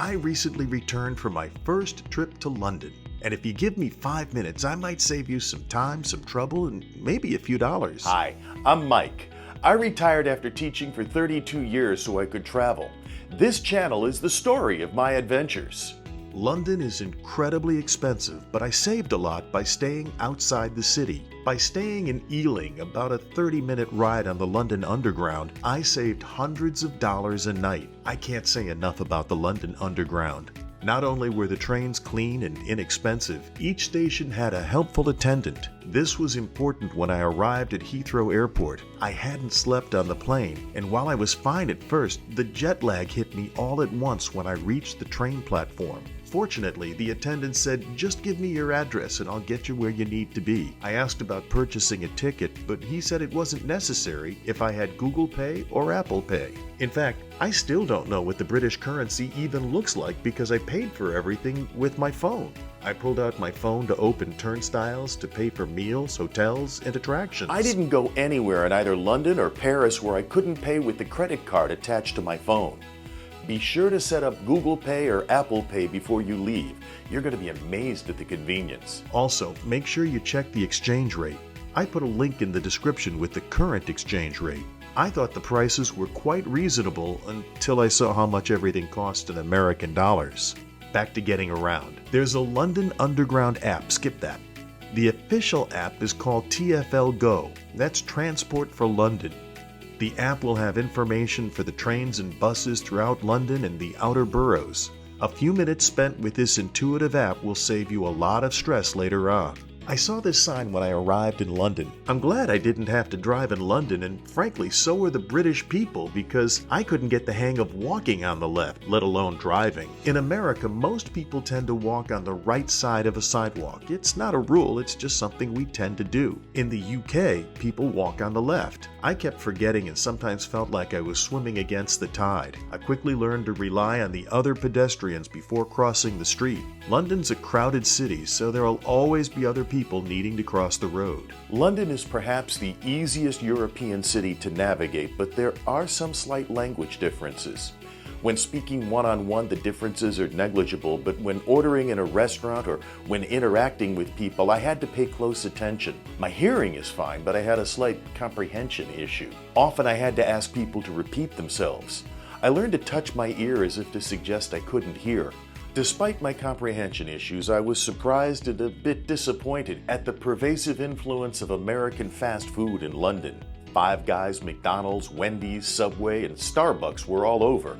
I recently returned from my first trip to London, and if you give me 5 minutes, I might save you some time, some trouble, and maybe a few dollars. Hi, I'm Mike. I retired after teaching for 32 years so I could travel. This channel is the story of my adventures. London is incredibly expensive, but I saved a lot by staying outside the city. By staying in Ealing, about a 30-minute ride on the London Underground, I saved hundreds of dollars a night. I can't say enough about the London Underground. Not only were the trains clean and inexpensive, each station had a helpful attendant. This was important when I arrived at Heathrow Airport. I hadn't slept on the plane, and while I was fine at first, the jet lag hit me all at once when I reached the train platform. Fortunately, the attendant said, "Just give me your address and I'll get you where you need to be." I asked about purchasing a ticket, but he said it wasn't necessary if I had Google Pay or Apple Pay. In fact, I still don't know what the British currency even looks like because I paid for everything with my phone. I pulled out my phone to open turnstiles, to pay for meals, hotels, and attractions. I didn't go anywhere in either London or Paris where I couldn't pay with the credit card attached to my phone. Be sure to set up Google Pay or Apple Pay before you leave. You're going to be amazed at the convenience. Also, make sure you check the exchange rate. I put a link in the description with the current exchange rate. I thought the prices were quite reasonable until I saw how much everything cost in American dollars. Back to getting around. There's a London Underground app, skip that. The official app is called TFL Go. That's Transport for London. The app will have information for the trains and buses throughout London and the outer boroughs. A few minutes spent with this intuitive app will save you a lot of stress later on. I saw this sign when I arrived in London. I'm glad I didn't have to drive in London, and frankly, so were the British people, because I couldn't get the hang of walking on the left, let alone driving. In America, most people tend to walk on the right side of a sidewalk. It's not a rule, it's just something we tend to do. In the UK, people walk on the left. I kept forgetting and sometimes felt like I was swimming against the tide. I quickly learned to rely on the other pedestrians before crossing the street. London's a crowded city, so there will always be other people needing to cross the road. London is perhaps the easiest European city to navigate, but there are some slight language differences. When speaking one-on-one, the differences are negligible, but when ordering in a restaurant or when interacting with people, I had to pay close attention. My hearing is fine, but I had a slight comprehension issue. Often I had to ask people to repeat themselves. I learned to touch my ear as if to suggest I couldn't hear. Despite my comprehension issues, I was surprised and a bit disappointed at the pervasive influence of American fast food in London. Five Guys, McDonald's, Wendy's, Subway, and Starbucks were all over.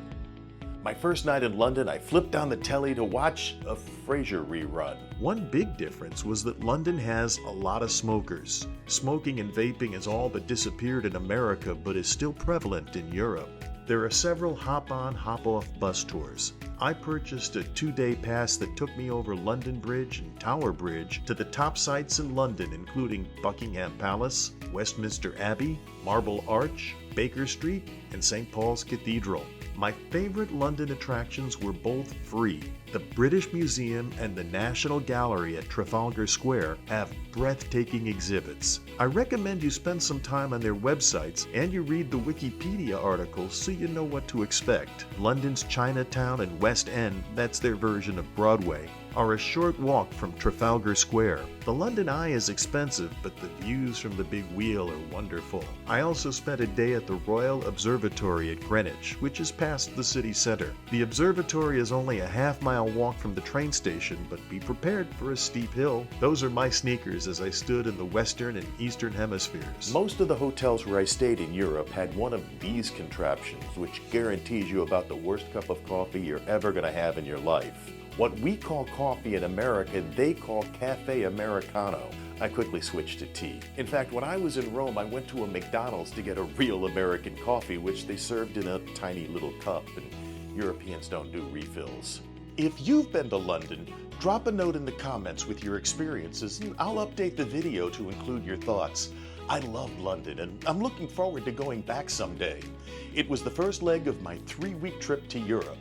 My first night in London, I flipped on the telly to watch a Frasier rerun. One big difference was that London has a lot of smokers. Smoking and vaping has all but disappeared in America, but is still prevalent in Europe. There are several hop-on, hop-off bus tours. I purchased a 2-day pass that took me over London Bridge and Tower Bridge to the top sites in London, including Buckingham Palace, Westminster Abbey, Marble Arch, Baker Street, and St. Paul's Cathedral. My favorite London attractions were both free. The British Museum and the National Gallery at Trafalgar Square have breathtaking exhibits. I recommend you spend some time on their websites and you read the Wikipedia articles so you know what to expect. London's Chinatown and West End, that's their version of Broadway, are a short walk from Trafalgar Square. The London Eye is expensive, but the views from the big wheel are wonderful. I also spent a day at the Royal Observatory at Greenwich, which is past the city center. The observatory is only a half-mile walk from the train station, but be prepared for a steep hill. Those are my sneakers as I stood in the western and eastern hemispheres. Most of the hotels where I stayed in Europe had one of these contraptions, which guarantees you about the worst cup of coffee you're ever going to have in your life. What we call coffee in America, they call cafe Americano. I quickly switched to tea. In fact, when I was in Rome, I went to a McDonald's to get a real American coffee, which they served in a tiny little cup, and Europeans don't do refills. If you've been to London, drop a note in the comments with your experiences, and I'll update the video to include your thoughts. I love London, and I'm looking forward to going back someday. It was the first leg of my 3-week trip to Europe.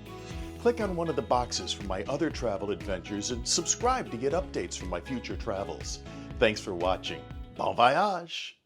Click on one of the boxes for my other travel adventures and subscribe to get updates from my future travels. Thanks for watching. Bon voyage!